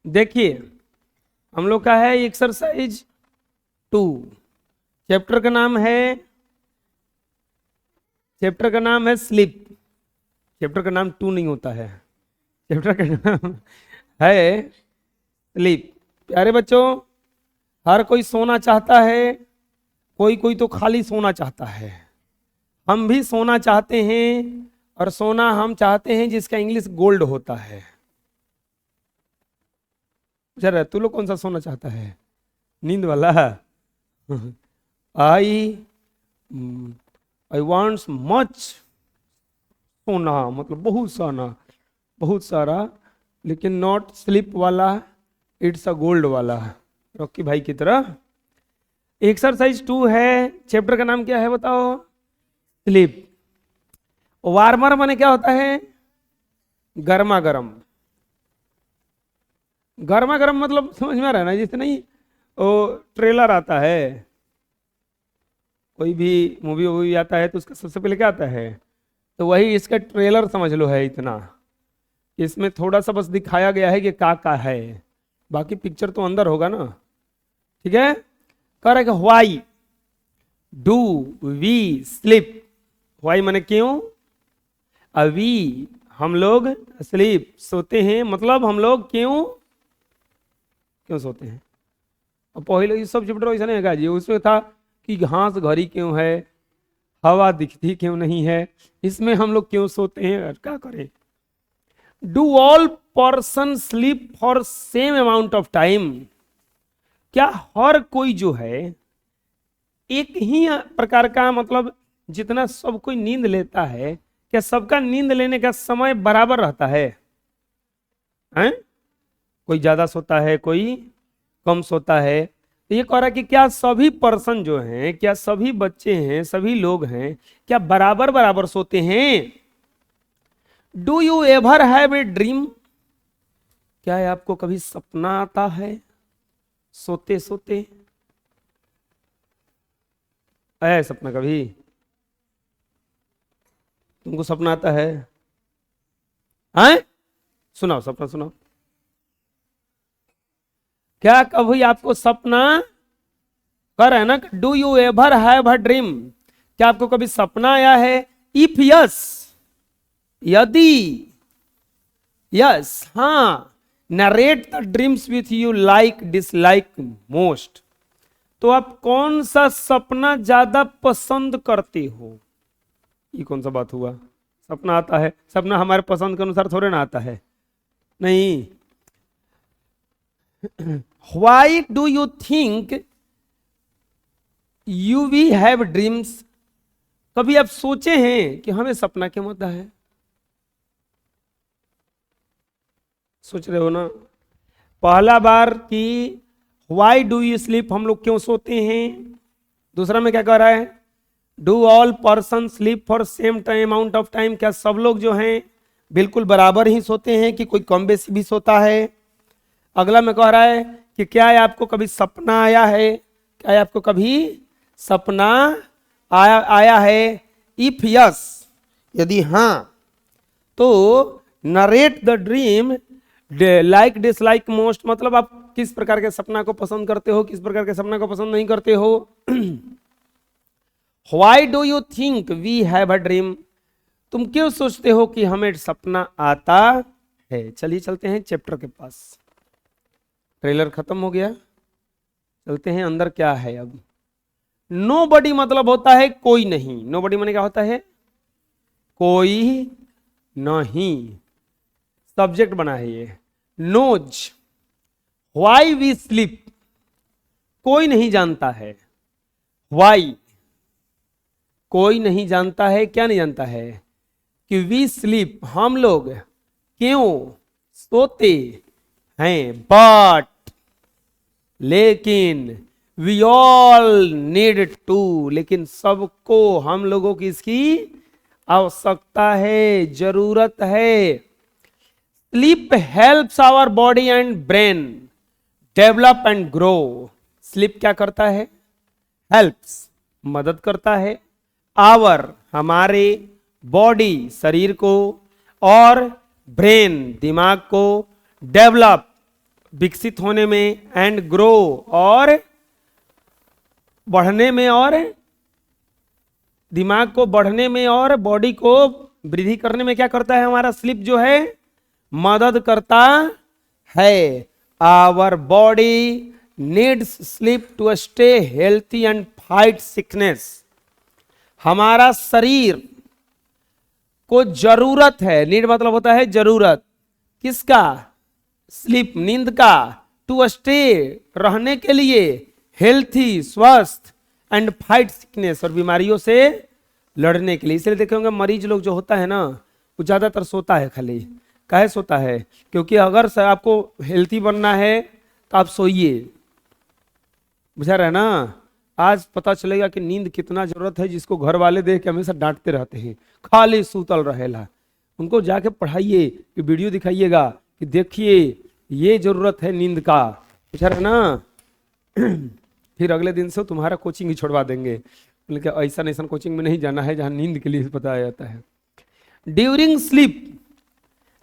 देखिए हम लोग का है एक्सरसाइज 2। चैप्टर का नाम है स्लीप। चैप्टर का नाम 2 नहीं होता है, चैप्टर का नाम है स्लीप। प्यारे बच्चों, हर कोई सोना चाहता है, कोई कोई तो खाली सोना चाहता है। हम भी सोना चाहते हैं, और सोना हम चाहते हैं जिसका इंग्लिश गोल्ड होता है। जरा तू लोग कौन सा सोना चाहता है? नींद वाला? आई आई वांट्स मच सोना, मतलब बहुत सारा, लेकिन नॉट स्लिप वाला, इट्स अ गोल्ड वाला, रॉकी भाई की तरह। एक्सरसाइज 2 है, चैप्टर का नाम क्या है बताओ? स्लीप। वार्मर माने क्या होता है? गर्मा गर्म। गर्मा गर्म मतलब समझ में आ रहा है ना? जैसे नहीं वो ट्रेलर आता है, कोई भी मूवी आता है तो उसका सबसे पहले क्या आता है? तो वही इसका ट्रेलर समझ लो है। इतना इसमें थोड़ा सा बस दिखाया गया है कि का है, बाकी पिक्चर तो अंदर होगा ना। ठीक है, कह रहा है why do we sleep. Why माने क्यों, अभी हम लोग स्लीप सोते हैं, मतलब हम लोग क्यों सोते हैं। अब पहले ये सब चैप्टर ऐसा नहीं है जी, उसमें था कि घास घरी क्यों है, हवा दिखती क्यों नहीं है, इसमें हम लोग क्यों सोते हैं और क्या करें। Do all person sleep for same amount of time. क्या हर कोई जो है एक ही प्रकार का, मतलब जितना सब कोई नींद लेता है, क्या सबका नींद लेने का समय बराबर रहता है? हैं? कोई ज्यादा सोता है, कोई कम सोता है। तो ये कह रहा है कि क्या सभी पर्सन जो हैं, क्या सभी बच्चे हैं, सभी लोग हैं, क्या बराबर बराबर सोते हैं? Do you ever have a dream. क्या आपको कभी सपना आता है सोते सोते? आया है सपना कभी? तुमको सपना आता है? हैं? सुनाओ सपना सुनाओ। क्या कभी आपको सपना कर रहा है ना? Do you ever have a dream. क्या आपको कभी सपना आया है? इफ यस, यदि, यस हाँ, narrate the dreams with you like dislike most. तो आप कौन सा सपना ज्यादा पसंद करते हो? ये कौन सा बात हुआ? सपना आता है, सपना हमारे पसंद के अनुसार थोड़े ना आता है, नहीं। Why do you think you we have dreams? कभी आप सोचे हैं कि हमें सपना क्यों आता है? सोच रहे हो ना? पहला बार कि why do you sleep, हम लोग क्यों सोते हैं। दूसरा में क्या कह रहा है? Do all person sleep for same time amount of time. क्या सब लोग जो हैं बिल्कुल बराबर ही सोते हैं कि कोई कम बेसी भी सोता है? अगला में कह रहा है कि क्या आपको कभी सपना आया है, क्या आपको कभी सपना आया है? इफ यस, यदि हाँ, तो narrate the dream like dislike most, मतलब आप किस प्रकार के सपना को पसंद करते हो, किस प्रकार के सपना को पसंद नहीं करते हो। Why do you think we have a dream. तुम क्यों सोचते हो कि हमें सपना आता है। चलिए चलते हैं चैप्टर के पास। ट्रेलर खत्म हो गया, चलते हैं अंदर क्या है। अब नोबडी मतलब होता है कोई नहीं। नोबडी माने क्या होता है? कोई नहीं। सब्जेक्ट बना है ये। नोज व्हाई वी स्लीप, कोई नहीं जानता है। व्हाई, कोई नहीं जानता है। क्या नहीं जानता है? कि वी स्लीप, हम लोग क्यों सोते हैं। बट, लेकिन, वी ऑल नीड टू, लेकिन सबको, हम लोगों की इसकी आवश्यकता है, जरूरत है। Sleep helps our body and brain develop and grow. Sleep क्या करता है? हेल्प्स, मदद करता है। आवर, हमारे, बॉडी, शरीर को, और ब्रेन दिमाग को, डेवलप विकसित होने में, एंड ग्रो और बढ़ने में, और दिमाग को बढ़ने में और बॉडी को वृद्धि करने में क्या करता है हमारा स्लीप जो है, मदद करता है। Our body needs sleep to stay healthy and fight sickness. हमारा शरीर को जरूरत है, नीड मतलब होता है जरूरत, किसका, स्लीप नींद का, टू स्टे रहने के लिए, हेल्थी स्वस्थ, एंड फाइट सिकनेस और बीमारियों से लड़ने के लिए। इसलिए देखे होंगे मरीज लोग जो होता है ना वो ज्यादातर सोता है, खाली काहे सोता है, क्योंकि अगर आपको हेल्थी बनना है तो आप सोइए, बुझा रहे ना। आज पता चलेगा कि नींद कितना जरूरत है, जिसको घर वाले देख के हमेशा डांटते रहते हैं खाली सूतल रहेला, उनको जाके पढ़ाइए कि वीडियो दिखाइएगा कि देखिए ये जरूरत है नींद का, बुझा रहे ना। फिर अगले दिन से तुम्हारा कोचिंग ही छोड़वा देंगे, लेकिन ऐसा ऐसा कोचिंग में नहीं जाना है जहां नींद के लिए बताया जाता है। ड्यूरिंग स्लीप,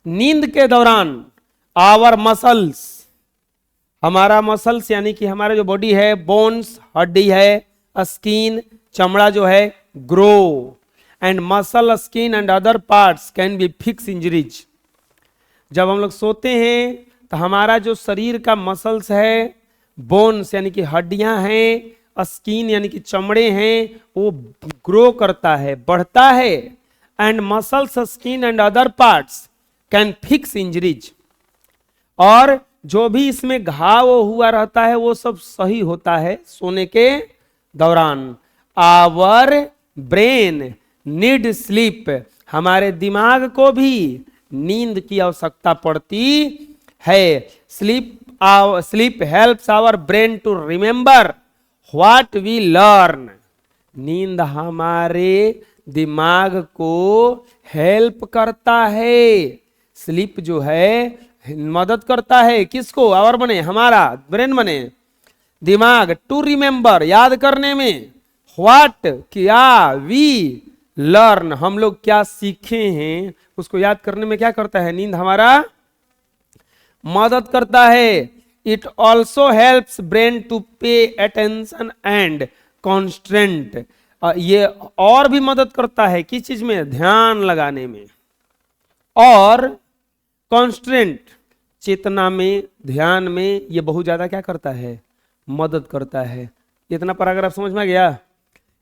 नींद के दौरान, आवर मसल्स, हमारा मसल्स यानी कि हमारा जो बॉडी है, बोन्स हड्डी है, स्किन चमड़ा जो है, grow, and muscle skin and other parts can be fix injuries. जब हम लोग सोते हैं तो हमारा जो शरीर का मसल्स है, बोन्स यानी कि हड्डियां हैं, स्किन यानी कि चमड़े हैं, वो ग्रो करता है, बढ़ता है, and muscles skin and other parts can fix injuries, और जो भी इसमें घाव हुआ रहता है वो सब सही होता है सोने के दौरान। आवर ब्रेन नीड स्लीप, हमारे दिमाग को भी नींद की आवश्यकता पड़ती है। Sleep helps our brain to remember what we learn. नींद हमारे दिमाग को हेल्प करता है, स्लीप जो है मदद करता है किसको, आवर बने हमारा ब्रेन बने, दिमाग, टू रिमेंबर याद करने में, व्हाट क्या, वी लर्न हम लोग क्या सीखे हैं उसको याद करने में क्या करता है, नींद हमारा मदद करता है। It also helps brain to pay attention and constant, ये और भी मदद करता है किस चीज में, ध्यान लगाने में और कॉन्स्टेंट, चेतना में, ध्यान में, ये बहुत ज्यादा क्या करता है, मदद करता है। इतना पैराग्राफ समझ में आ गया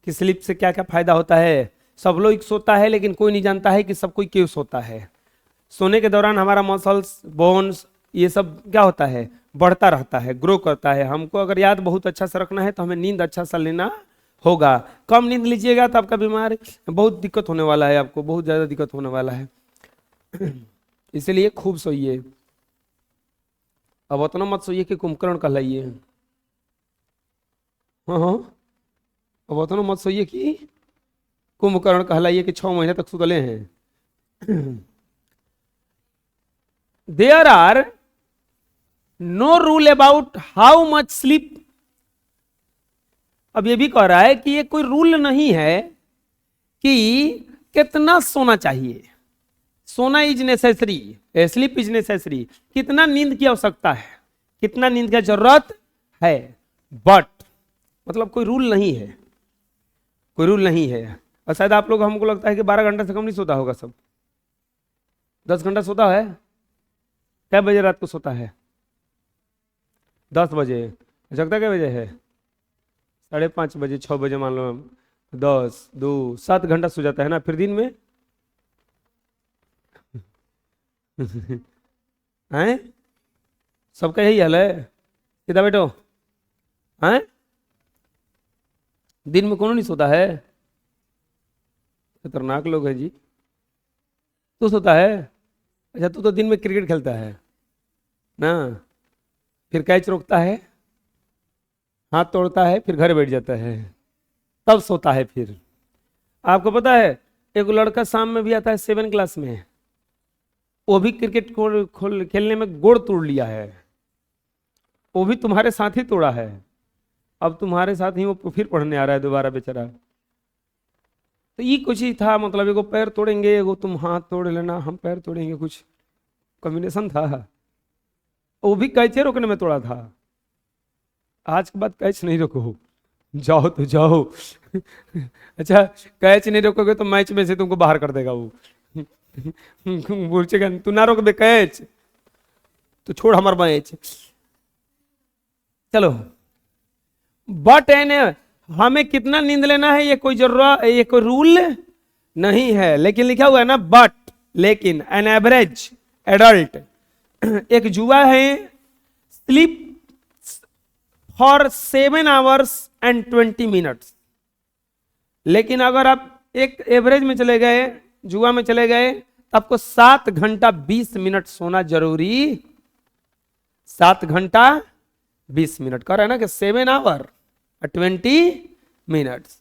कि स्लीप से क्या क्या फायदा होता है। सब लोग सोता है लेकिन कोई नहीं जानता है कि सब कोई क्यों सोता है। सोने के दौरान हमारा मसल्स, बोन्स, ये सब क्या होता है, बढ़ता रहता है, ग्रो करता है। हमको अगर याद बहुत अच्छा से रखना है तो हमें नींद अच्छा सा लेना होगा। कम नींद लीजिएगा तो आपका बीमार बहुत दिक्कत होने वाला है, आपको बहुत ज्यादा दिक्कत होने वाला है। इसलिए खूब सोइए। अब उतना मत सोइए कि कुंभकर्ण कहलाइए, हाँ, अब उतना मत सोइए कि कुंभकर्ण कहलाइए कि 6 महीने तक सुतले हैं। There are no rule about how much sleep. अब ये भी कह रहा है कि ये कोई रूल नहीं है कि कितना सोना चाहिए। सोना is necessary, sleep is necessary, कितना नींद की आवश्यकता है, कितना नींद की जरूरत है, बट मतलब कोई रूल नहीं है, कोई रूल नहीं है। और शायद आप लोग, हमको लगता है कि 12 घंटे से कम नहीं सोता होगा सब, 10 घंटा सोता है। क्या बजे रात को सोता है, 10 बजे, जगता क्या बजे है, 5:30 बजे, 6 बजे मान लो, 10, 2, 7 घंटा सो जाता है ना। फिर दिन में हैं, सबका यही हाल है, सीधा बैठो हैं, दिन में कौन नहीं सोता है, खतरनाक लोग हैं जी। तू सोता है, अच्छा तू तो दिन में क्रिकेट खेलता है ना, फिर कैच रोकता है, हाथ तोड़ता है, फिर घर बैठ जाता है, तब सोता है। फिर आपको पता है एक लड़का शाम में भी आता है 7 क्लास में, वो भी क्रिकेट खेलने में गोड़ तोड़ लिया है, वो भी तुम्हारे साथ ही तोड़ा है, अब तुम्हारे साथ ही वो फिर पढ़ने आ रहा है दोबारा बेचारा। तो ये कुछ ही था, मतलब एगो पैर तोड़ेंगे, एगो तुम हाथ तोड़ लेना, हम पैर तोड़ेंगे, कुछ कॉम्बिनेशन था, वो भी कैचे रोकने में तोड़ा था। आज के बाद कैच नहीं रोको, जाओ तो जाओ। अच्छा, कैच नहीं रोकोगे तो मैच में से तुमको बाहर कर देगा वो। पूछेगा तू ना रोक दे कैच तो छोड़ हमारा मैच। चलो, बट एन, हमें कितना नींद लेना है ये कोई जरूरत, ये कोई रूल नहीं है, लेकिन लिखा हुआ है ना बट, लेकिन एन एवरेज एडल्ट, एक जुआ है, sleep for 7 hours and 20 minutes। लेकिन अगर आप एक एवरेज में चले गए, जुआ में चले गए, तो आपको 7 घंटा 20 मिनट सोना जरूरी। 7 घंटा 20 मिनट कर है ना कि 7 hours and 20 minutes।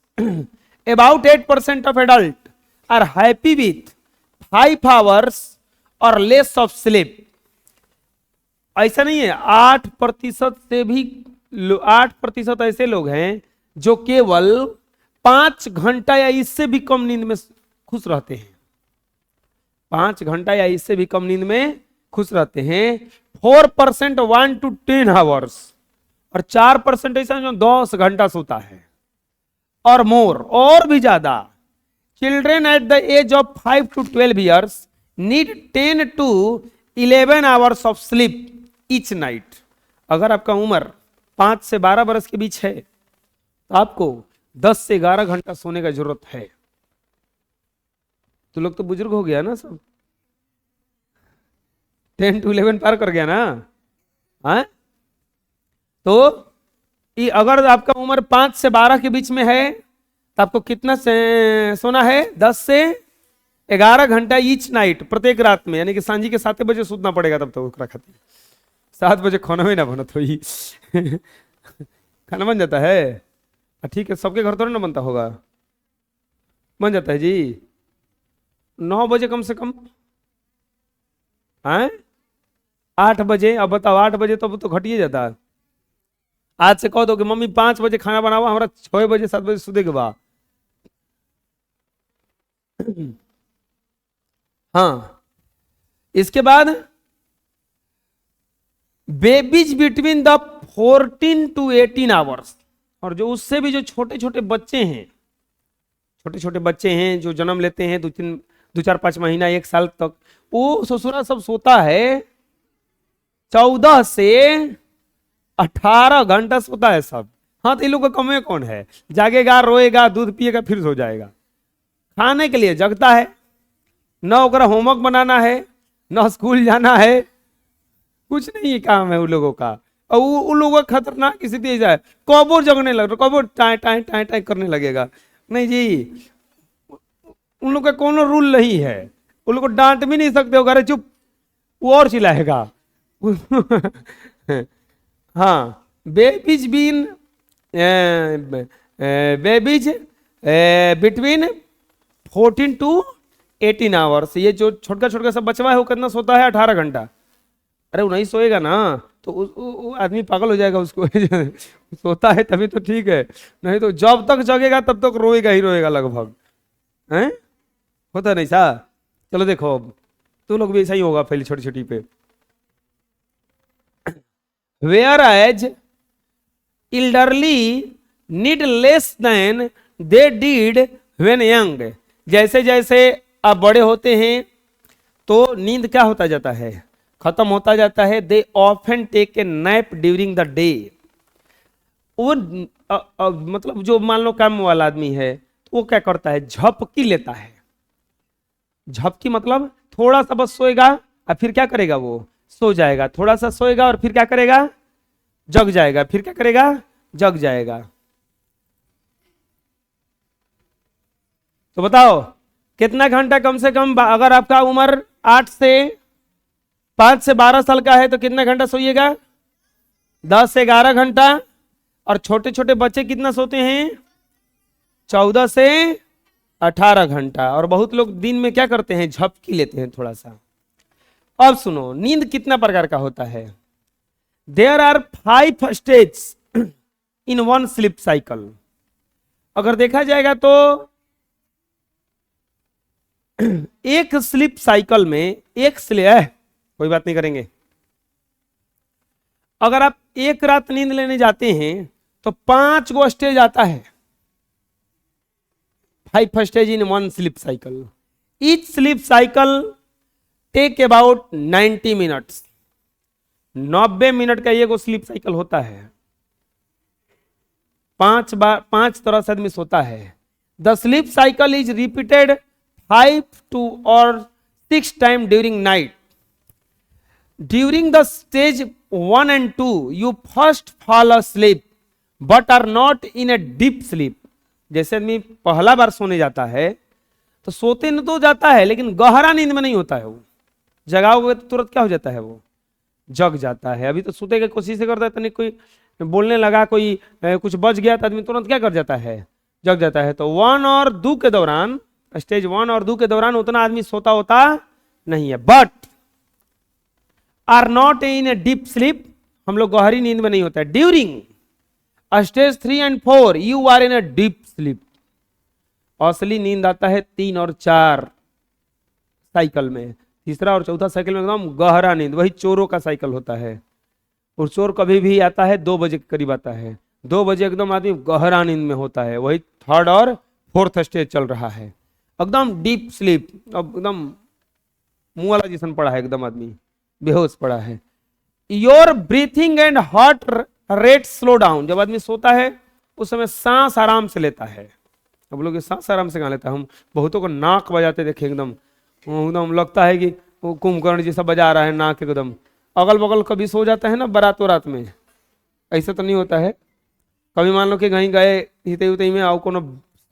About 8% of adult are happy with 5 hours or less of sleep। ऐसा नहीं है, 8% से भी 8% ऐसे लोग हैं जो केवल 5 घंटा या इससे भी कम नींद में खुश रहते हैं। 5 घंटा या इससे भी कम नींद में खुश रहते हैं। 4% 1 to 10 hours, और 4% ऐसा जो 10 घंटा सोता है और मोर, और भी ज्यादा। Children at the age of 5 to 12 years need 10 to 11 hours of sleep each night. अगर आपका उम्र 5 से 12 बरस के बीच है तो आपको 10 से 11 घंटा सोने का जरूरत है। तो लोग तो बुजुर्ग हो गया ना सब, 10 to 11 पार कर गया ना। हाँ, तो अगर आपका उम्र 5 से 12 के बीच में है तो आपको कितना से सोना है? 10 से 11 घंटा ईच नाइट, प्रत्येक रात में, यानी कि सांझी के 7 बजे सूतना पड़ेगा तब तक खाती। 7 बजे खाना ही ना बना तो ही खाना बन जाता है। ठीक है, सबके घर तो ना बनता होगा, बन जाता है जी। 9 बजे कम से कम, हैं 8 बजे। अब बताओ 8 बजे तो घटिए जाता है। आज से कह दो कि मम्मी 5 बजे खाना बनावा, हमारा 6 बजे 7 बजे सुधे के बाद। हाँ, इसके बाद babies between the 14 to 18 hours, और जो उससे भी जो छोटे छोटे बच्चे हैं, छोटे छोटे बच्चे हैं जो जन्म लेते हैं 2 4 5 महीना 1 साल तक, वो ससुरा सब सोता है 14 से 18 घंटा सोता है सब। हाँ, तो इन लोग का कमे कौन है? जागेगा, रोएगा, दूध पिएगा, फिर सो जाएगा। खाने के लिए जगता है, ना ओकरा होमवर्क बनाना है, ना स्कूल जाना है, कुछ नहीं काम है उन लोगों का। और उन लोगों का खतरनाक स्थिति है, कबो जगने लग रहा, कबो टाई टाई टाई टाई करने लगेगा। नहीं जी, उन लोग का कोनो रूल नहीं है, उन लोग को डांट भी नहीं सकते हो, अरे चुप, वो और चिल्लाएगा। हाँ, बेबीज बिटवीन 14 to 18 hours। ये जो छोटका छोटका सब बचवा है वो कितना सोता है? 18 घंटा। अरे वो नहीं सोएगा ना तो आदमी पागल हो जाएगा उसको। सोता है तभी तो ठीक है, नहीं तो जब तक जगेगा तब तक रोएगा ही रोएगा लगभग। हैं, होता नहीं सा? चलो देखो, अब तो लोग भी ऐसा ही होगा पहले छोटी छोटी पे। Whereas elderly need less than they did when young। जैसे जैसे आप बड़े होते हैं तो नींद क्या होता जाता है? खत्म होता जाता है। They often take a nap during the day. वो मतलब जो मान लो काम वाला आदमी है तो वो क्या करता है? झपकी लेता है। झपकी मतलब थोड़ा सा बस सोएगा और फिर क्या करेगा? वो सो जाएगा। थोड़ा सा सोएगा और फिर क्या करेगा? जग जाएगा। फिर क्या करेगा? जग जाएगा। तो बताओ कितना घंटा कम से कम, अगर आपका उम्र 5 से 12 साल का है तो कितना घंटा सोइएगा? 10 से 11 घंटा। और छोटे छोटे बच्चे कितना सोते हैं? 14 से 18 घंटा। और बहुत लोग दिन में क्या करते हैं? झपकी लेते हैं थोड़ा सा। अब सुनो, नींद कितना प्रकार का होता है? There are 5 stage in 1 sleep cycle. अगर देखा जाएगा तो एक स्लीप साइकिल में, एक कोई बात नहीं करेंगे। अगर आप एक रात नींद लेने जाते हैं तो 5 गो स्टेज आता है, 5 stage in 1 sleep cycle. Each sleep cycle take about 90 minutes. 90 minute का ये स्लीप साइकिल होता है। 5 तरह से आदमी सोता है। The sleep cycle is repeated 5 to or 6 time during night. During the stage 1 and 2 you first fall asleep but are not in a deep sleep। जैसे आदमी पहला बार सोने जाता है तो सोते न तो जाता है लेकिन गहरा नींद में नहीं होता है। वो जगाओगे तो तुरंत क्या हो जाता है, वो जग जाता है। अभी तो सोते की कोशिश करता है, तनिक कोई बोलने लगा, कोई कुछ बच गया तो आदमी तुरंत क्या कर जाता है, जग जाता है। तो 1 और 2 के दौरान, स्टेज 1 और 2 के दौरान उतना आदमी सोता होता नहीं है। But are not in a deep sleep, हम लोग गहरी नींद में नहीं होता है। During stage 3 and 4 you are in a deep sleep. असली नींद आता है 3 और 4 साइकिल में। तीसरा और चौथा साइकिल में एकदम गहरा नींद, वही चोरों का साइकिल होता है। और चोर कभी भी आता है 2 बजे के करीब आता है। 2 बजे एकदम आदमी गहरा नींद में होता है। वही 3rd और 4th स्टेज चल रहा है, एकदम डीप स्लीप। अब एकदम मुंह वाला जैसन पड़ा है, एकदम आदमी बेहोश पड़ा है। Your breathing and heart rate slow down. जब आदमी सोता है उस समय सांस आराम से लेता है। अब लोग सांस आराम से कहाँ लेता है, हम बहुतों को नाक बजाते देखे, एकदम एकदम लगता है कि वो कुंभकर्ण जैसा बजा रहा है नाक, एकदम अगल बगल कभी सो जाता है ना बारात वारात में, ऐसा तो नहीं होता है। कभी मान लो कि कहीं गए हिते उते में आओ कोनो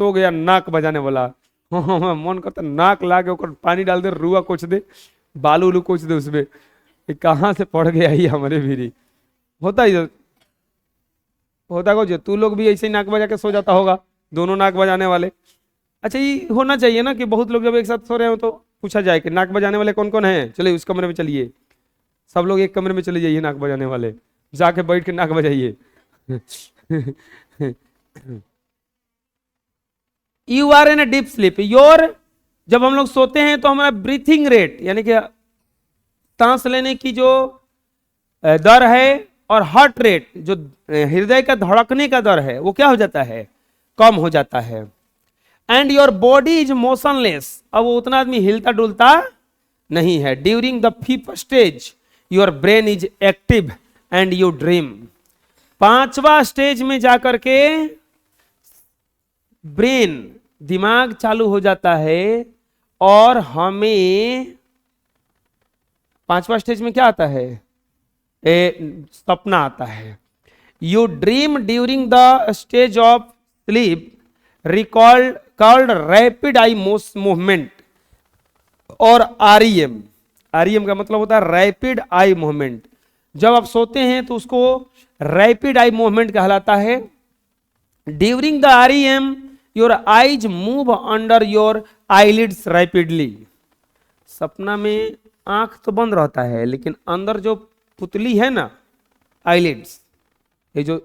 सो गया नाक बजाने वाला, मन करता नाक ला के ऊपर पानी डाल दे, रुआ कोच दे, बालू उलू कोच दे उसमें, कहाँ से पड़ गया ही हमारे भी होता ही होता को। तू लोग भी ऐसे ही नाक बजा के सो जाता होगा, दोनों नाक बजाने वाले। अच्छा ये होना चाहिए ना कि बहुत लोग जब एक साथ सो रहे हो तो पूछा जाए कि नाक बजाने वाले कौन कौन हैं, चलिए उस कमरे में चलिए, सब लोग एक कमरे में चले जाइए, नाक बजाने वाले जाके बैठ के नाक बजाइए। You are in a deep sleep. Your, जब हम लोग सोते हैं तो हमारा ब्रीथिंग रेट यानी कि सांस लेने की जो दर है और हार्ट रेट, जो हृदय का धड़कने का दर है, वो क्या हो जाता है, कम हो जाता है। And your body is motionless, अब वो उतना आदमी हिलता डुलता नहीं है। During the 5th stage your brain is active and you dream. 5वां स्टेज में जाकर के ब्रेन, दिमाग चालू हो जाता है और हमें 5वां स्टेज में क्या आता है, सपना आता है। You dream during the stage of sleep recalled called rapid eye movement और आरईएम। आरईएम का मतलब होता है रैपिड आई मूवमेंट। जब आप सोते हैं तो उसको रैपिड आई मूवमेंट कहलाता है। During the REM your eyes move under your eyelids rapidly. सपना में आंख तो बंद रहता है लेकिन अंदर जो पुतली है ना, आईलिड्स, ये जो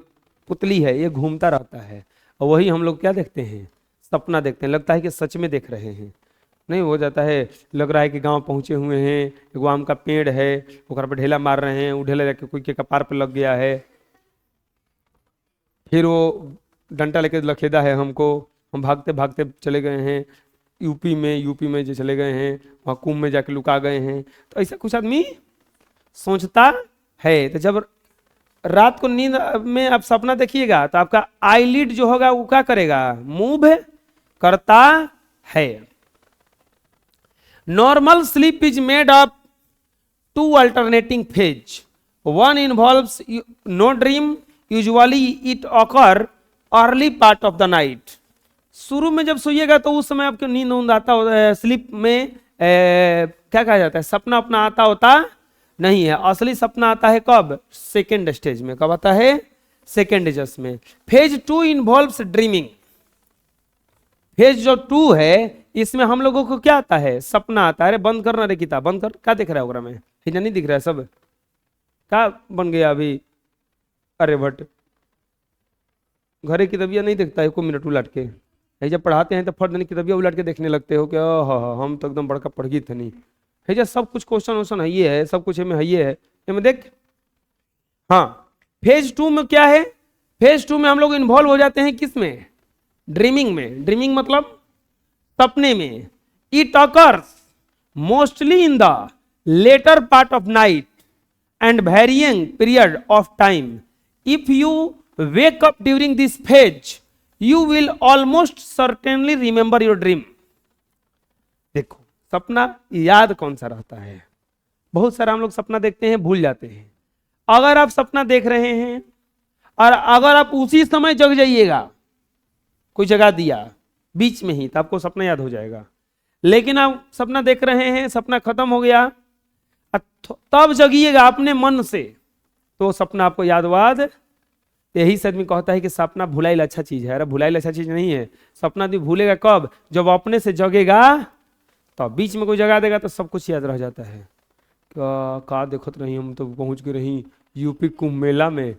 पुतली है ये घूमता रहता है, और वही हम लोग क्या देखते हैं, सपना देखते हैं। लगता है कि सच में देख रहे हैं, नहीं हो जाता है, लग रहा है कि गांव पहुंचे हुए हैं, एगो आम का पेड़ है, ऊपर पर ढेला मार रहे हैं, वो ढेला जाके कोई के कपार पर लग गया है, फिर वो डंडा लेके लखेदा है हमको, हम भागते भागते चले गए हैं यूपी में जो चले गए हैं, वहाँ कुंभ में जाके लुका गए हैं। तो ऐसा कुछ आदमी सोचता है। तो जब रात को नींद में आप सपना देखिएगा तो आपका आईलिड जो होगा वो क्या करेगा, मूव करता है। Normal sleep is made of 2 alternating phase. 1 involves no dream, usually it occur early part of the night. शुरू में जब सोइएगा तो उस समय आपको नींद आता होता है, स्लीप में क्या कहा जाता है, सपना अपना आता होता नहीं है। असली सपना आता है कब, सेकेंड स्टेज में। कब आता है, सेकेंड स्टेज में। Phase 2 involves dreaming. फेज जो 2 है इसमें हम लोगों को क्या आता है, सपना आता है। अरे बंद करना रे किताब, बंद कर, क्या दिख रहा है ओकरा में, हिजा नहीं दिख रहा है, सब क्या बन गया अभी। अरे भट्ट घरे किताबिया नहीं देखता है, 1 मिनट उलट के, जब पढ़ाते हैं तो फर्द नहीं किताबिया उलट के देखने लगते हो कि हम तो एकदम बड़का पढ़ गई थे नहीं है जा सब कुछ क्वेश्चन वोश्चन है ये है, सब कुछ में है ये है, में देख। हाँ, फेज 2 में क्या है? फेज 2 में हम लोग इन्वॉल्व हो जाते हैं किस में? ड्रीमिंग में। ड्रीमिंग मतलब सपने में। It occurs mostly in the later part of night and varying period of time. If you wake up during this phase, you will almost certainly remember your dream. देखो, सपना याद कौन सा रहता है? बहुत सारा हम लोग सपना देखते हैं, भूल जाते हैं। अगर आप सपना देख रहे हैं और अगर आप उसी समय जग जाइएगा, कोई जगा दिया बीच में ही, तो आपको सपना याद हो जाएगा। लेकिन आप सपना देख रहे हैं, सपना खत्म हो गया, तब जगिएगा अपने मन से, तो सपना आपको याद। यही से आदमी कहता है कि सपना भुलाइल अच्छा चीज है। अरे भुलाइल अच्छा चीज नहीं है। सपना आदमी भूलेगा कब? जब अपने से जगेगा। तो बीच में कोई जगा देगा तो सब कुछ याद रह जाता है। का देखत रही, हम तो पहुंच के रही यूपी कुंभ मेला में,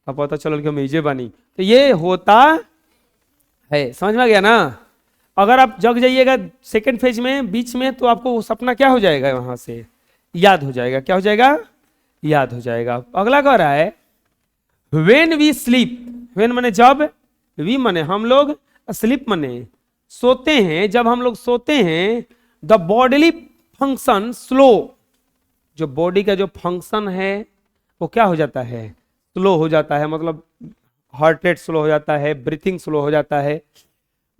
अब पता चल कि हम इजे बानी। तो ये होता है, समझ में आ गया ना? अगर आप जग जाइएगा सेकेंड फेज में बीच में, तो आपको वो सपना क्या हो जाएगा? वहां से याद हो जाएगा। क्या हो जाएगा? याद हो जाएगा। अगला कह रहा है वेन वी स्लीप। वेन माने जब, वी माने हम लोग, स्लीप माने सोते हैं। जब हम लोग सोते हैं, द बॉडीली फंक्शन स्लो। जो बॉडी का जो फंक्शन है वो क्या हो जाता है? स्लो हो जाता है। मतलब हार्ट रेट स्लो हो जाता है, ब्रीथिंग स्लो हो जाता है,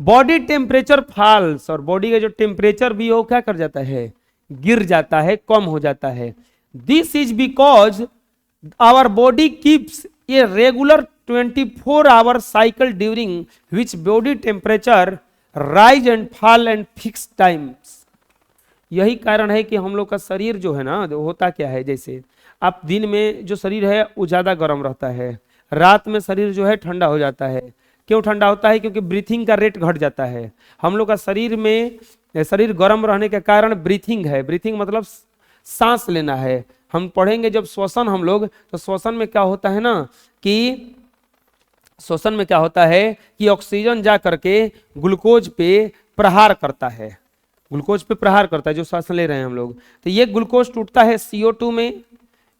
बॉडी टेम्परेचर फॉल्स, और बॉडी का जो टेम्परेचर भी हो क्या कर जाता है? गिर जाता है, कम हो जाता है। This is because our body keeps a regular 24 hour cycle during which body temperature rise and fall and fix times. यही कारण है कि हम लोग का शरीर जो है ना, होता क्या है, जैसे आप दिन में जो शरीर है वो ज्यादा गर्म रहता है, रात में शरीर जो है ठंडा हो जाता है। क्यों ठंडा होता है? क्योंकि ब्रीथिंग का रेट घट जाता है। हम लोग का शरीर में, शरीर गर्म रहने के कारण ब्रीथिंग है। ब्रीथिंग मतलब सांस लेना है। हम पढ़ेंगे जब श्वसन हम लोग, तो श्वसन में क्या होता है ना कि श्वसन में क्या होता है कि ऑक्सीजन जा करके ग्लूकोज पे प्रहार करता है। ग्लूकोज पे प्रहार करता है जो श्वास ले रहे हैं हम लोग। तो ये ग्लूकोज टूटता है CO2 में,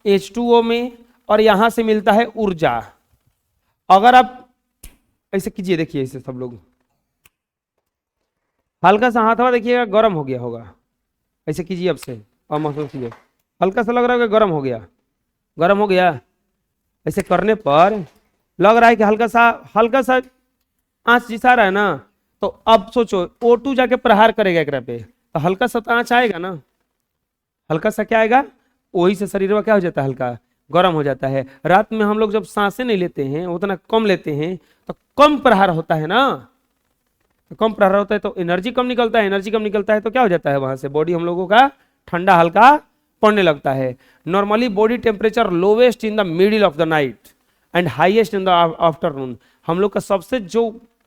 H2O में, और यहां से मिलता है ऊर्जा। अगर आप ऐसे कीजिए, देखिए ऐसे सब लोग हल्का सा हाथ हवा देखिएगा, गर्म हो गया होगा। ऐसे कीजिए अब से और महसूस कीजिए, हल्का सा लग रहा है कि गर्म हो गया, गर्म हो गया। ऐसे करने पर लग रहा है कि हल्का सा आंच जिसा रहा है ना। तो अब सोचो O2 जाके प्रहार करेगा एकरा पे, तो हल्का सा आंच आएगा ना, हल्का सा क्या आएगा, वही से शरीर में क्या हो जाता है, हल्का गर्म हो जाता है। रात में हम लोग जब सांसें नहीं लेते हैं, उतना कम लेते हैं, तो कम प्रहार होता है ना, तो कम प्रहार होता है तो एनर्जी कम निकलता है। एनर्जी कम निकलता है तो क्या हो जाता है, वहां से बॉडी हम लोगों का ठंडा हल्का पड़ने लगता है। Normally body temperature lowest in the middle of the night and highest in the afternoon. हम लोग का सबसे जो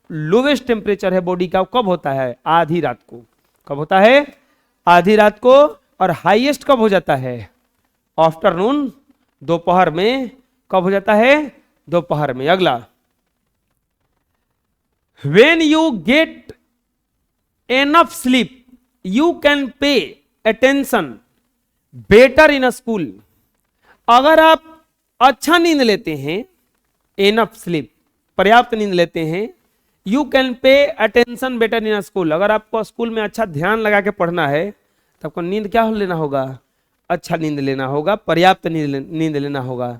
लोवेस्ट टेम्परेचर है बॉडी का, कब होता है, आधी रात को। कब होता है, आधी रात को। और हाईएस्ट कब हो जाता है, आफ्टरनून, दोपहर में। कब हो जाता है, दोपहर में। अगला, when you get enough sleep you can pay attention better in a school। अगर आप अच्छा नींद लेते हैं, enough sleep, पर्याप्त नींद लेते हैं, you can pay attention better in a school। अगर आपको स्कूल में अच्छा ध्यान लगा के पढ़ना है तो आपको नींद क्या लेना होगा, अच्छा नींद लेना होगा, पर्याप्त नींद लेना होगा।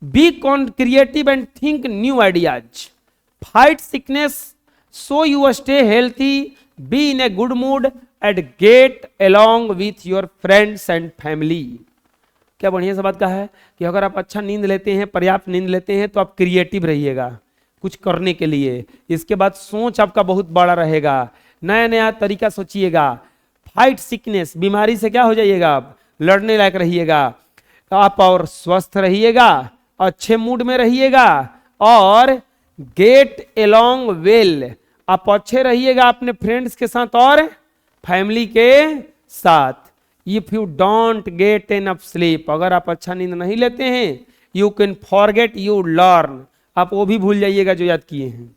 Be creative and think new ideas, fight sickness so you stay healthy, be in a good mood and get along with your friends and family। क्या बढ़िया सा बात कहा है कि अगर आप अच्छा नींद लेते हैं, पर्याप्त नींद लेते हैं, तो आप क्रिएटिव रहिएगा कुछ करने के लिए। इसके बाद सोच आपका बहुत बड़ा रहेगा, नया नया तरीका सोचिएगा। फाइट सिकनेस, बीमारी से क्या हो जाइएगा, आप लड़ने लायक रहिएगा आप, और स्वस्थ रहिएगा, अच्छे मूड में रहिएगा। और गेट एलोंग वेल, आप अच्छे रहिएगा अपने फ्रेंड्स के साथ और फैमिली के साथ। If you don't get enough sleep, अगर आप अच्छा नींद नहीं लेते हैं, you can forget you learn, आप वो भी भूल जाइएगा जो याद किए हैं,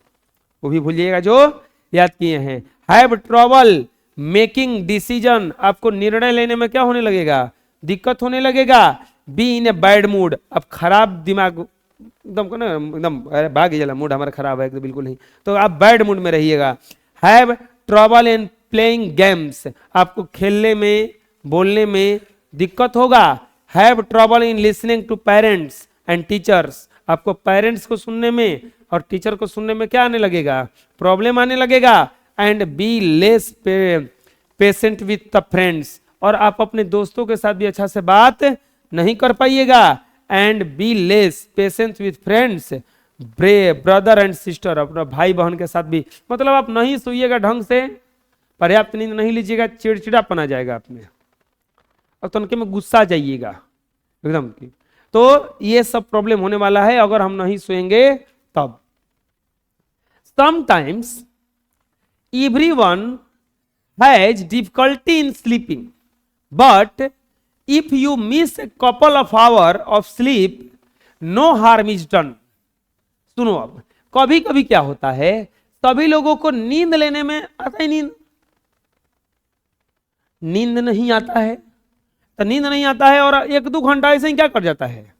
वो भी भूल जाइएगा जो याद किए हैं। हैव ट्रबल मेकिंग डिसीजन, आपको निर्णय लेने में क्या होने लगेगा, दिक्कत होने लगेगा। Be in a bad mood, अब खराब दिमाग एकदम को ना, एकदम अरे भाग चला, मूड हमारा खराब है तो बिल्कुल नहीं, तो आप बैड मूड में रहिएगा। Have trouble in playing games, आपको खेलने में बोलने में दिक्कत होगा। Have trouble in listening to parents and teachers, आपको पेरेंट्स को सुनने में और टीचर को सुनने में क्या आने लगेगा, प्रॉब्लम आने लगेगा। And be less patient with the friends, और आप अपने दोस्तों के साथ भी अच्छा से बात नहीं कर पाइएगा। And be less patient with friends, brother and sister, अपना भाई बहन के साथ भी, मतलब आप नहीं सोइएगा ढंग से, पर्याप्त नींद नहीं लीजिएगा, चिड़चिड़ापन आ जाएगा आप में, और तनके में गुस्सा जाइएगा एकदम की, तो ये सब प्रॉब्लम होने वाला है अगर हम नहीं सोएंगे तब। Sometimes everyone has difficulty in sleeping, but if you miss a couple of hours of sleep, no harm is done. सुनो, अब कभी कभी क्या होता है, सभी लोगों को नींद लेने में आता है, नींद नहीं आता है, तो नींद नहीं आता है और एक दो घंटा ऐसे ही क्या कर जाता है,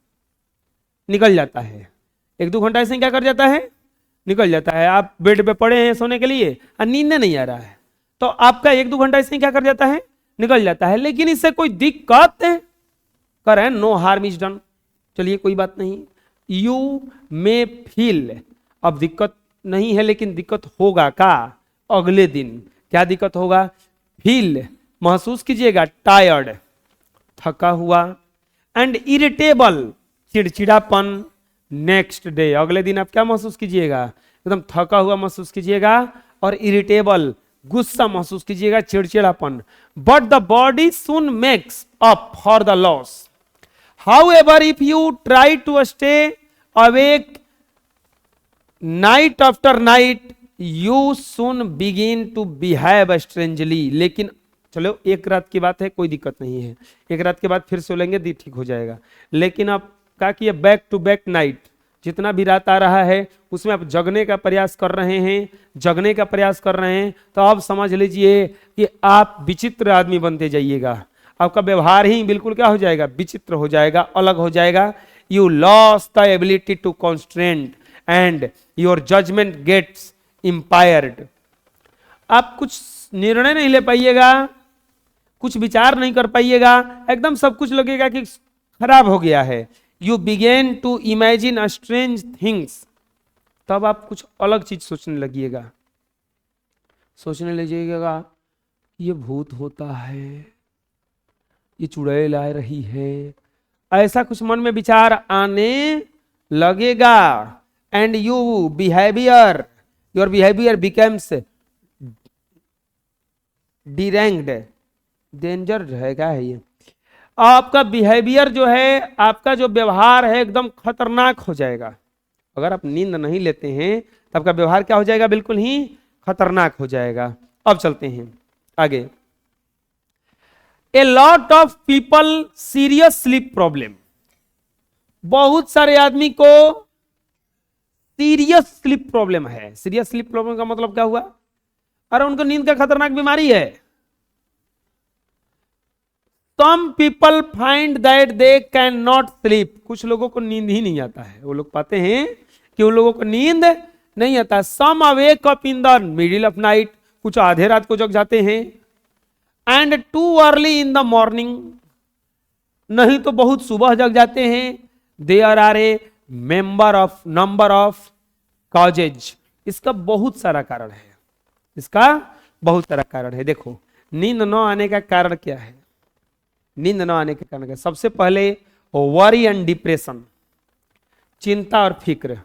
निकल जाता है। एक दो घंटा ऐसे ही क्या कर जाता है, निकल जाता है। आप बेड पे पड़े हैं सोने के लिए और नींद नहीं आ रहा है, तो आपका एक दो घंटा इसमें क्या कर जाता है, निकल जाता है, लेकिन इससे कोई दिक्कत करें, नो हार्म इज डन, चलिए कोई बात नहीं। यू मे फील, अब दिक्कत नहीं है लेकिन दिक्कत होगा का, अगले दिन क्या दिक्कत होगा, फील महसूस कीजिएगा, टायर्ड थका हुआ, एंड इरिटेबल चिड़चिड़ापन, नेक्स्ट डे अगले दिन आप क्या महसूस कीजिएगा, एकदम थका हुआ महसूस कीजिएगा, और इरिटेबल गुस्सा महसूस कीजिएगा, चिड़चिड़ापन। But the body soon makes up for the loss, however if you try to stay awake night after night, you soon begin to behave strangely. लेकिन चलो एक रात की बात है, कोई दिक्कत नहीं है, एक रात के बाद फिर सो लेंगे, ठीक हो जाएगा। लेकिन आप क्या किए, बैक टू बैक नाइट, जितना भी रात आ रहा है उसमें आप जगने का प्रयास कर रहे हैं, जगने का प्रयास कर रहे हैं, तो आप समझ लीजिए कि आप विचित्र आदमी बनते जाइएगा, आपका व्यवहार ही बिल्कुल क्या हो जाएगा, विचित्र हो जाएगा, अलग हो जाएगा। You lose the ability to constraint and your judgement gets impaired, आप कुछ निर्णय नहीं ले पाइएगा, कुछ विचार नहीं कर पाइएगा, एकदम सब कुछ लगेगा कि खराब हो गया है। You begin to imagine a strange things, तब आप कुछ अलग चीज सोचने लगिएगा, सोचने लगिएगा ये भूत होता है, ये चुड़ैल आ रही है, ऐसा कुछ मन में विचार आने लगेगा। And your behaviour becomes deranged, danger है, क्या है ये, आपका बिहेवियर जो है, आपका जो व्यवहार है एकदम खतरनाक हो जाएगा। अगर आप नींद नहीं लेते हैं तो आपका व्यवहार क्या हो जाएगा, बिल्कुल ही खतरनाक हो जाएगा। अब चलते हैं आगे। A lot of people serious sleep problem, बहुत सारे आदमी को सीरियस स्लीप प्रॉब्लम है। सीरियस स्लीप प्रॉब्लम का मतलब क्या हुआ, अरे उनको नींद का खतरनाक बीमारी है। Some people find that they cannot sleep, कुछ लोगों को नींद ही नहीं आता है, वो लोग पाते हैं कि उन लोगों को नींद नहीं आता। Some wake up in the middle of night, कुछ आधे रात को जग जाते हैं, and too early in the morning, नहीं तो बहुत सुबह जग जाते हैं। There are a number of causes, इसका बहुत सारा कारण है, इसका बहुत सारा कारण है। देखो नींद न आने का कारण क्या है, नींद न आने के कारण, सबसे पहले वरी एंड डिप्रेशन, चिंता और फिक्र,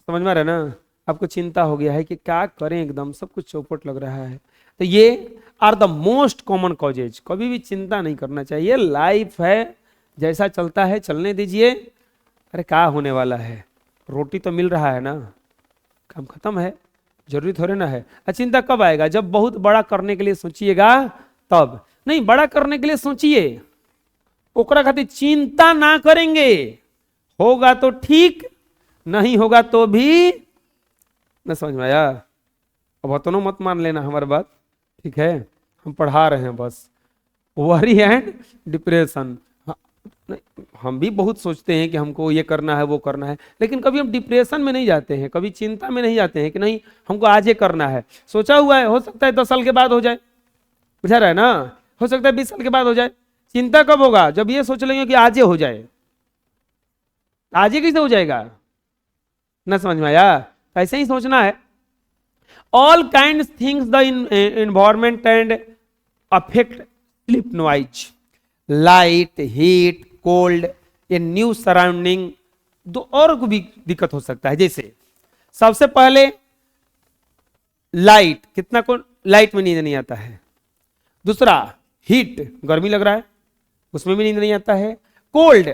समझ में आ रहा है ना, आपको चिंता हो गया है कि क्या करें, एकदम सब कुछ चौपट लग रहा है, तो ये are the most common causes. कभी भी चिंता नहीं करना चाहिए, लाइफ है, जैसा चलता है चलने दीजिए। अरे क्या होने वाला है, रोटी तो मिल रहा है ना, काम खत्म है, जरूरी थोड़े ना है। चिंता कब आएगा, जब बहुत बड़ा करने के लिए सोचिएगा तब, नहीं बड़ा करने के लिए सोचिए, ओकरा खातिर चिंता ना करेंगे, होगा तो ठीक, नहीं होगा तो भी न, समझ में आया। अब तो मत मान लेना हमारी बात, ठीक है, हम पढ़ा रहे हैं बस। वरी एंड डिप्रेशन, हम भी बहुत सोचते हैं कि हमको ये करना है वो करना है, लेकिन कभी हम डिप्रेशन में नहीं जाते हैं, कभी चिंता में नहीं जाते हैं कि नहीं हमको आज ये करना है। सोचा हुआ है, हो सकता है 10 साल के बाद हो जाए, बुझा रहा है ना, हो सकता है 20 साल के बाद हो जाए। चिंता कब होगा? जब ये सोच लेंगे कि आज ये हो जाए। आज ये कैसे हो जाएगा? ना समझ में आया? ऐसे ही सोचना है। All kind things the environment and affect sleep noise, light, heat, cold, a new surrounding. दो और को भी दिक्कत हो सकता है, जैसे सबसे पहले लाइट, कितना को लाइट में नींद नहीं आता है। दूसरा हीट, गर्मी लग रहा है, उसमें भी नींद नहीं आता है। कोल्ड,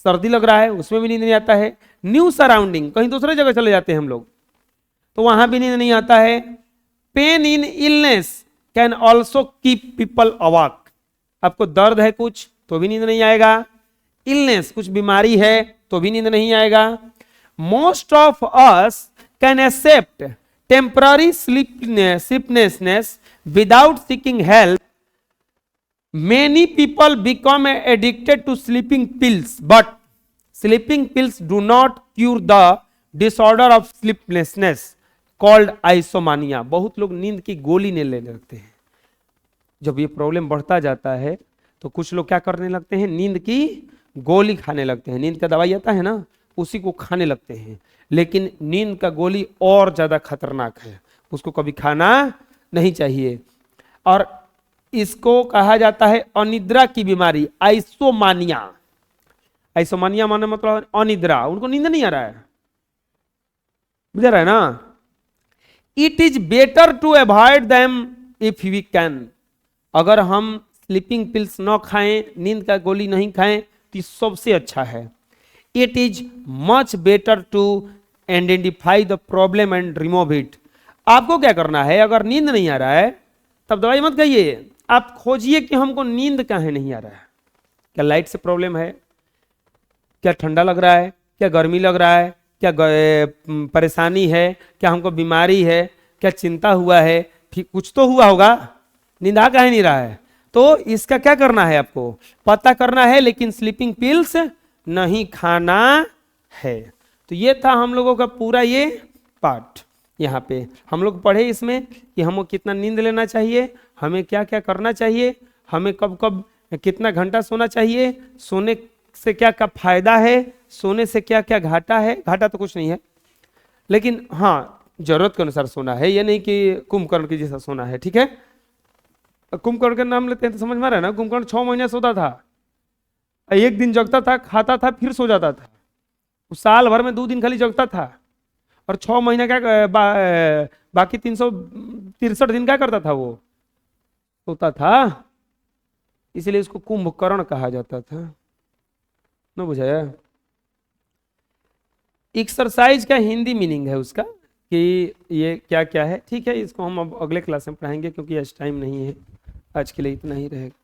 सर्दी लग रहा है, उसमें भी नींद नहीं आता है। न्यू सराउंडिंग, कहीं दूसरे जगह चले जाते हैं हम लोग तो वहां भी नींद नहीं आता है। Pain in illness can also keep people अवाक, आपको दर्द है कुछ तो भी नींद नहीं आएगा। इलनेस, कुछ बीमारी है तो भी नींद नहीं आएगा। Most of us can accept temporary sleeplessness without seeking help. Many people become addicted to sleeping pills, but sleeping pills do not cure the disorder of sleeplessness called insomnia. बहुत लोग नींद की गोली नहीं लेने लगते हैं। जब ये प्रॉब्लम बढ़ता जाता है तो कुछ लोग क्या करने लगते हैं, नींद की गोली खाने लगते हैं। नींद का दवाई आता है ना, उसी को खाने लगते हैं। लेकिन नींद का गोली और ज्यादा खतरनाक है, उसको कभी खाना नहीं चाहिए। और इसको कहा जाता है अनिद्रा की बीमारी, आइसोमानिया। आइसोमानिया माने मतलब अनिद्रा, उनको नींद नहीं आ रहा है, बुझा रहा है ना। It is better to avoid them if we can, अगर हम स्लीपिंग पिल्स न खाएं, नींद का गोली नहीं खाएं तो सबसे अच्छा है। It is much better to identify the problem and remove it. आपको क्या करना है, अगर नींद नहीं आ रहा है तब दवाई मत खाइए, आप खोजिए कि हमको नींद काहे नहीं आ रहा है। क्या लाइट से प्रॉब्लम है, क्या ठंडा लग रहा है, क्या गर्मी लग रहा है, क्या परेशानी है, क्या हमको बीमारी है, क्या चिंता हुआ है, ठीक कुछ तो हुआ होगा, नींद आ काहे नहीं रहा है। तो इसका क्या करना है, आपको पता करना है, लेकिन स्लीपिंग पिल्स नहीं खाना है। तो ये था हम लोगों का पूरा ये पार्ट। यहाँ पे हम लोग पढ़े इसमें कि हमको कितना नींद लेना चाहिए, हमें क्या क्या करना चाहिए, हमें कब कब कितना घंटा सोना चाहिए, सोने से क्या क्या फायदा है, सोने से क्या क्या घाटा है। घाटा तो कुछ नहीं है, लेकिन हाँ जरूरत के अनुसार सोना है, ये नहीं कि कुंभकर्ण की जैसा सोना है। ठीक है, कुंभकर्ण का नाम लेते हैं तो समझ में आ रहा है ना। कुंभकर्ण 6 महीने सोता था, एक दिन जगता था, खाता था, फिर सो जाता था। साल भर में 2 दिन खाली जगता था, और 6 महीने क्या बाकी 363 दिन क्या करता था, वो सोता था। इसलिए इसको कुंभकर्ण कहा जाता था। ना बुझाया? एक्सरसाइज का हिंदी मीनिंग है उसका कि ये क्या क्या है। ठीक है, इसको हम अब अगले क्लास में पढ़ाएंगे, क्योंकि आज टाइम नहीं है, आज के लिए इतना ही रहेगा।